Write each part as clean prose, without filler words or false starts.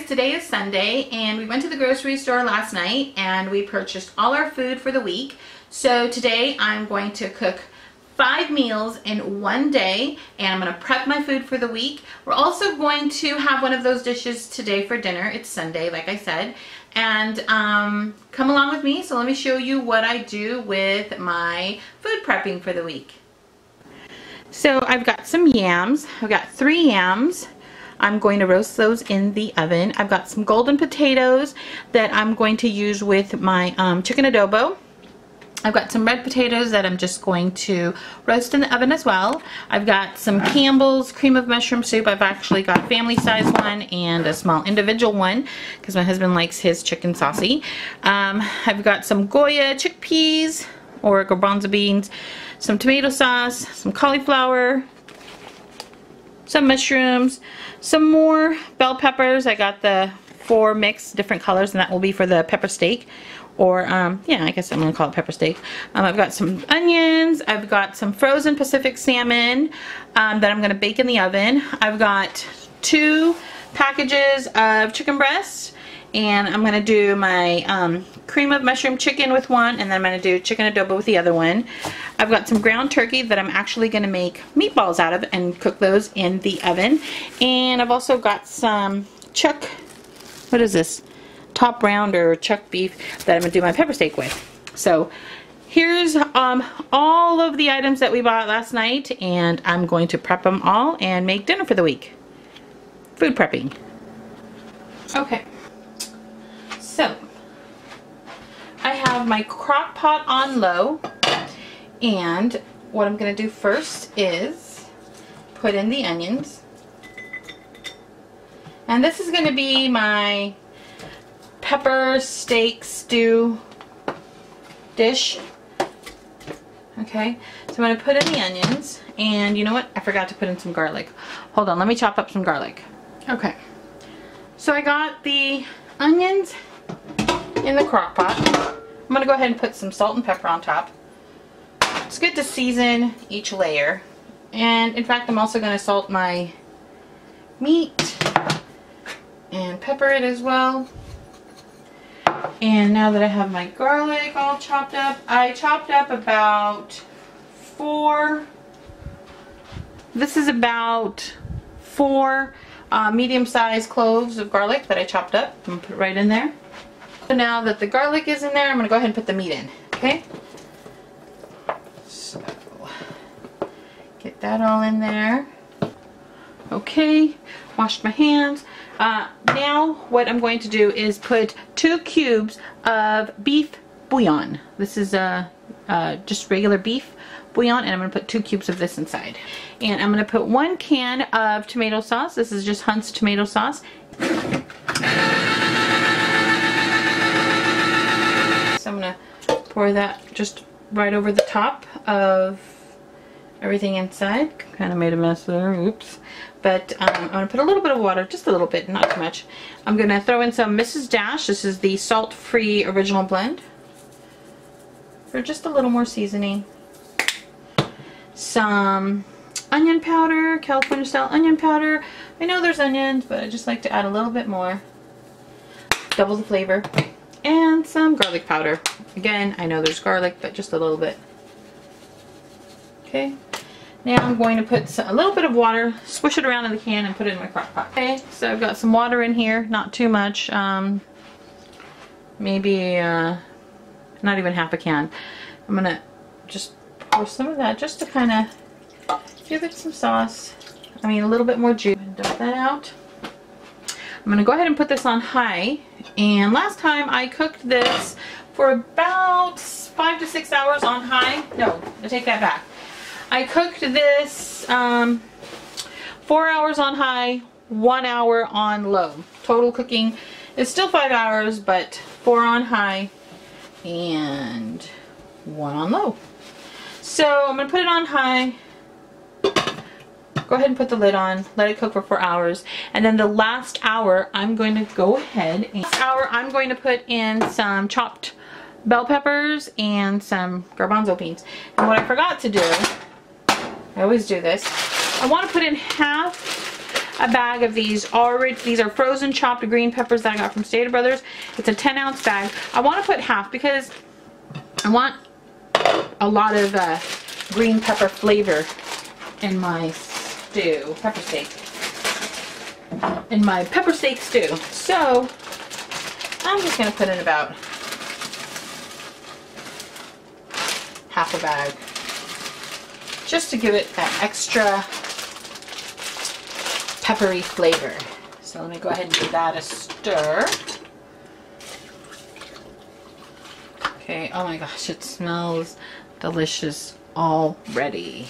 guys, today is Sunday and we went to the grocery store last night and we purchased all our food for the week. So today I'm going to cook 5 meals in one day and I'm going to prep my food for the week. We're also going to have one of those dishes today for dinner. It's Sunday, like I said. And come along with me. So let me show you what I do with my food prepping for the week. So I've got some yams. I've got 3 yams. I'm going to roast those in the oven. I've got some golden potatoes that I'm going to use with my chicken adobo. I've got some red potatoes that I'm just going to roast in the oven as well. I've got some Campbell's cream of mushroom soup. I've actually got a family size one and a small individual one because my husband likes his chicken saucy. I've got some Goya chickpeas or garbanzo beans, some tomato sauce, some cauliflower, some mushrooms, some more bell peppers. I got the 4 mixed different colors and that will be for the pepper steak. Or, yeah, I guess I'm going to call it pepper steak. I've got some onions. I've got some frozen Pacific salmon that I'm going to bake in the oven. I've got 2 packages of chicken breasts. And I'm going to do my cream of mushroom chicken with one. And then I'm going to do chicken adobo with the other one. I've got some ground turkey that I'm actually going to make meatballs out of and cook those in the oven. And I've also got some chuck, what is this? Top round or chuck beef that I'm going to do my pepper steak with. So here's all of the items that we bought last night and I'm going to prep them all and make dinner for the week. Food prepping. Okay. So I have my crock pot on low and what I'm going to do first is put in the onions. And this is going to be my pepper steak stew dish. Okay, so I'm going to put in the onions and you know what, I forgot to put in some garlic. Hold on, let me chop up some garlic. Okay, so I got the onions in the crock pot. I'm going to go ahead and put some salt and pepper on top. It's good to season each layer, and in fact I'm also going to salt my meat and pepper it as well. And now that I have my garlic all chopped up, I chopped up about 4, this is about 4 medium-sized cloves of garlic that I chopped up. I'm going to put it right in there. So now that the garlic is in there, I'm going to go ahead and put the meat in, okay? So, get that all in there. Okay, washed my hands. Now what I'm going to do is put 2 cubes of beef bouillon. This is just regular beef bouillon and I'm going to put 2 cubes of this inside. And I'm going to put 1 can of tomato sauce. This is just Hunt's tomato sauce. So I'm going to pour that just right over the top of everything inside. Kind of made a mess there, oops. But I'm going to put a little bit of water, just a little bit, not too much. I'm going to throw in some Mrs. Dash. This is the salt-free original blend for just a little more seasoning. Some onion powder, California style onion powder. I know there's onions, but I just like to add a little bit more. Double the flavor. And some garlic powder. Again, I know there's garlic, but just a little bit. Okay. Now I'm going to put a little bit of water, swish it around in the can and put it in my crock pot. Okay, so I've got some water in here, not too much, maybe not even half a can. I'm going to just pour some of that just to kind of give it some sauce. I mean a little bit more juice. Dump that out. I'm going to go ahead and put this on high, and last time I cooked this for about 5 to 6 hours on high. No, I take that back. I cooked this 4 hours on high, 1 hour on low. Total cooking is still 5 hours, but 4 on high and 1 on low. So I'm going to put it on high. Go ahead and put the lid on, let it cook for 4 hours, and then the last hour I'm going to go ahead and I'm going to put in some chopped bell peppers and some garbanzo beans. And what I forgot to do, I always do this, I want to put in half a bag of these already. These are frozen chopped green peppers that I got from Stater Brothers. It's a 10-ounce bag. I want to put half because I want a lot of green pepper flavor in my stew, pepper steak. In my pepper steak stew. So I'm just going to put in about half a bag just to give it that extra peppery flavor. So let me go ahead and give that a stir. Okay, oh my gosh, it smells delicious already.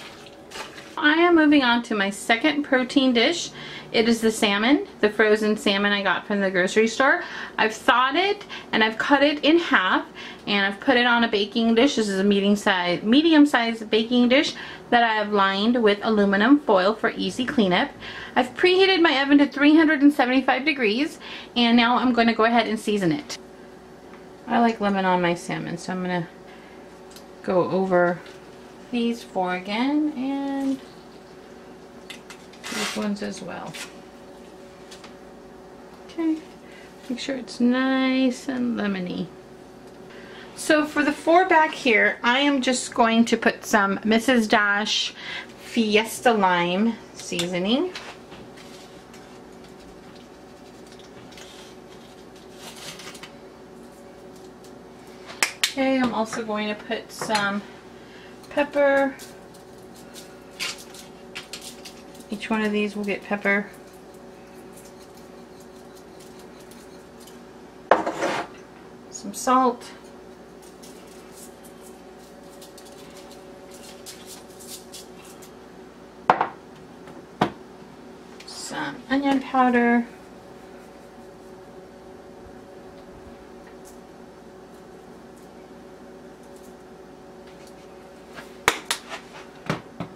I am moving on to my second protein dish. It is the salmon, the frozen salmon I got from the grocery store. I've thawed it and I've cut it in half and I've put it on a baking dish. This is a medium-sized baking dish that I have lined with aluminum foil for easy cleanup. I've preheated my oven to 375 degrees and now I'm going to go ahead and season it. I like lemon on my salmon, so I'm going to go over these 4 again and these ones as well. Okay, make sure it's nice and lemony. So for the 4 back here, I am just going to put some Mrs. Dash Fiesta Lime seasoning. Okay, I'm also going to put some pepper. Each one of these will get pepper. Some salt. Some onion powder.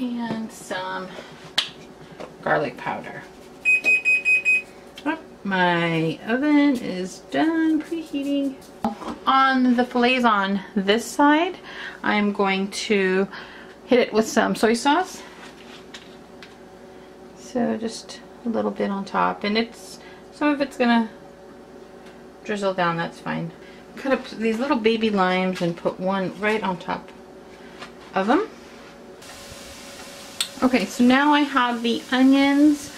And some garlic powder. Oh, my oven is done preheating. On the fillets on this side, I'm going to hit it with some soy sauce. So just a little bit on top, and some of it's gonna drizzle down, that's fine. Cut up these little baby limes and put one right on top of them. Okay, so now I have the onions.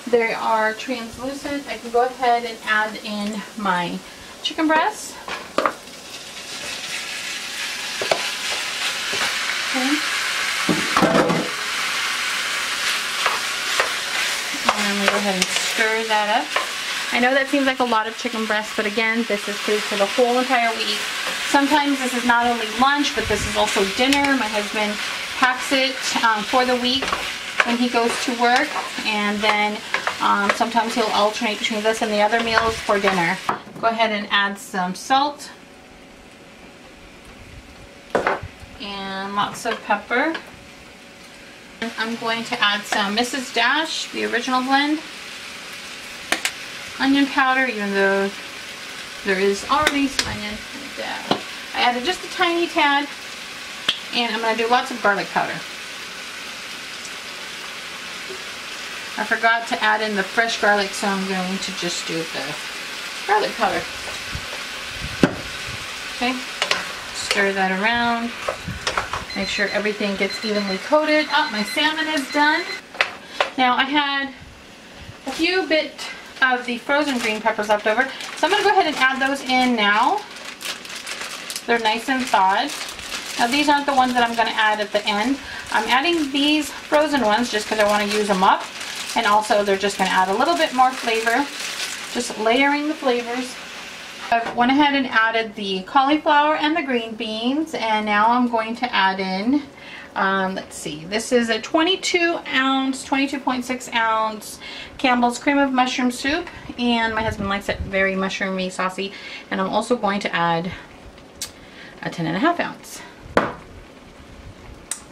They are translucent. I can go ahead and add in my chicken breast. Okay. And I'm going to go ahead and stir that up. I know that seems like a lot of chicken breast, but again, this is food for the whole entire week. Sometimes this is not only lunch, but this is also dinner. My husband packs it for the week when he goes to work, and then sometimes he'll alternate between this and the other meals for dinner. Go ahead and add some salt and lots of pepper. I'm going to add some Mrs. Dash, the original blend, onion powder, even though there is already some onion. And, I added just a tiny tad. And I'm going to do lots of garlic powder. I forgot to add in the fresh garlic, so I'm going to just do the garlic powder. Okay, stir that around. Make sure everything gets evenly coated. Oh, my salmon is done. Now I had a few bit of the frozen green peppers left over, so I'm going to go ahead and add those in now. They're nice and thawed. Now these aren't the ones that I'm going to add at the end. I'm adding these frozen ones just because I want to use them up. And also they're just going to add a little bit more flavor. Just layering the flavors. I went ahead and added the cauliflower and the green beans. And now I'm going to add in, let's see, this is a 22.6 ounce Campbell's cream of mushroom soup. And my husband likes it very mushroomy, saucy. And I'm also going to add a 10.5 ounce.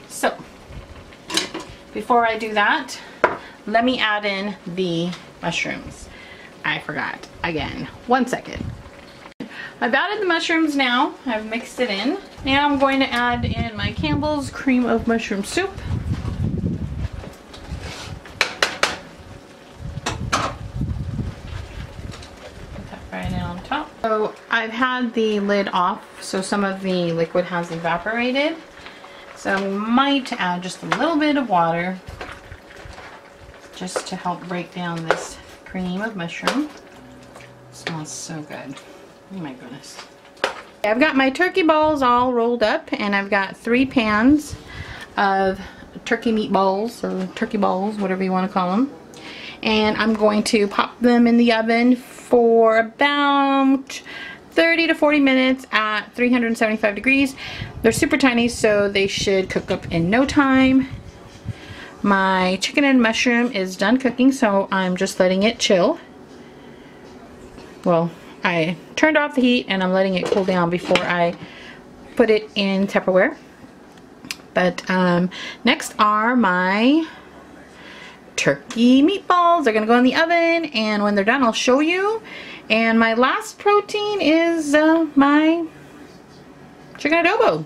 So, before I do that, let me add in the mushrooms. I forgot again. 1 second. I've added the mushrooms now. I've mixed it in. Now I'm going to add in my Campbell's cream of mushroom soup. So I've had the lid off, so some of the liquid has evaporated. So I might add just a little bit of water just to help break down this cream of mushroom. It smells so good. Oh my goodness. I've got my turkey balls all rolled up, and I've got 3 pans of turkey meatballs, or turkey balls, whatever you want to call them. And I'm going to pop them in the oven for about 30 to 40 minutes at 375 degrees. They're super tiny, so they should cook up in no time. My chicken and mushroom is done cooking, so I'm just letting it chill. Well, I turned off the heat and I'm letting it cool down before I put it in Tupperware. But next are my turkey meatballs. They're gonna go in the oven, and when they're done I'll show you. And my last protein is my chicken adobo.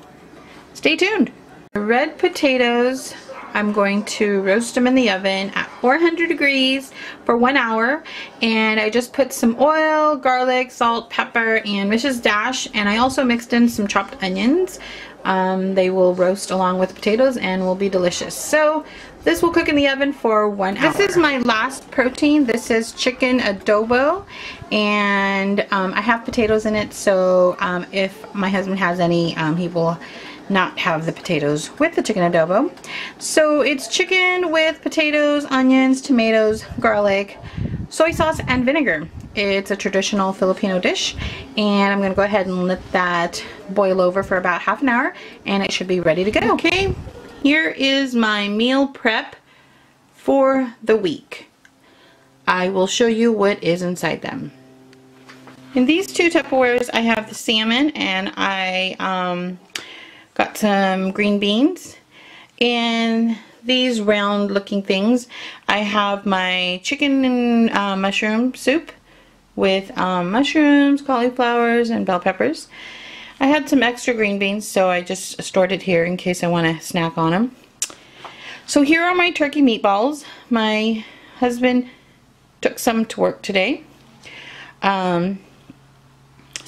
Stay tuned. The red potatoes, I'm going to roast them in the oven at 400 degrees for 1 hour. And I just put some oil, garlic, salt, pepper, and Mrs. Dash. And I also mixed in some chopped onions. They will roast along with the potatoes and will be delicious. So this will cook in the oven for 1 hour. This is my last protein. This is chicken adobo, and I have potatoes in it, so if my husband has any, he will not have the potatoes with the chicken adobo. So it's chicken with potatoes, onions, tomatoes, garlic, soy sauce, and vinegar. It's a traditional Filipino dish, and I'm going to go ahead and let that boil over for about half an hour, and it should be ready to go. Okay, here is my meal prep for the week. I will show you what is inside them. In these 2 Tupperwares, I have the salmon, and I got some green beans. In these round looking things, I have my chicken and mushroom soup with mushrooms, cauliflowers, and bell peppers. I had some extra green beans, so I just stored it here in case I want to snack on them. So here are my turkey meatballs. My husband took some to work today. Sorry,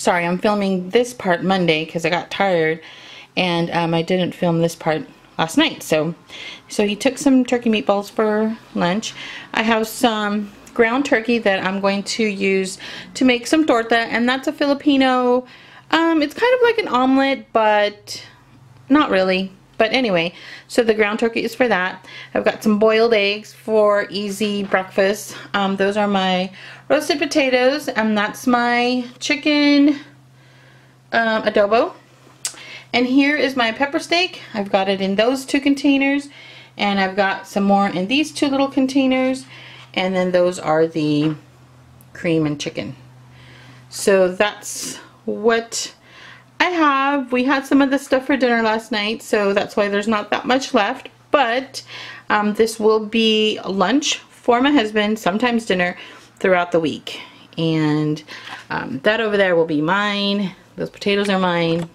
I'm filming this part Monday because I got tired, and I didn't film this part last night. So he took some turkey meatballs for lunch. I have some ground turkey that I'm going to use to make some torta, and that's a Filipino, it's kind of like an omelet, but not really. But anyway, so the ground turkey is for that. I've got some boiled eggs for easy breakfast. Those are my roasted potatoes, and that's my chicken adobo. And here is my pepper steak. I've got it in those 2 containers, and I've got some more in these 2 little containers. And then those are the cream and chicken. So that's what I have. We had some of this stuff for dinner last night, so that's why there's not that much left. But this will be lunch for my husband, sometimes dinner, throughout the week. And that over there will be mine. Those potatoes are mine.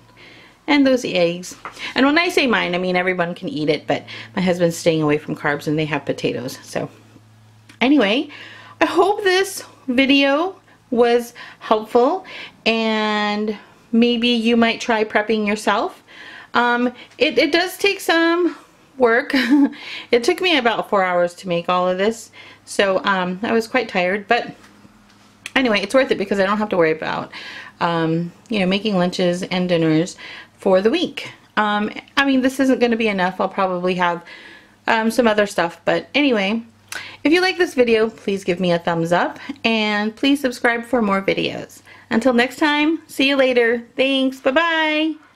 And those eggs. And when I say mine, I mean everyone can eat it, but my husband's staying away from carbs and they have potatoes. So anyway, I hope this video was helpful, and maybe you might try prepping yourself. It does take some work. It took me about 4 hours to make all of this, so I was quite tired, but anyway, it's worth it because I don't have to worry about you know, making lunches and dinners for the week. I mean, this isn't going to be enough. I'll probably have some other stuff, but anyway, if you like this video, please give me a thumbs up, and please subscribe for more videos. Until next time, see you later. Thanks. Bye-bye.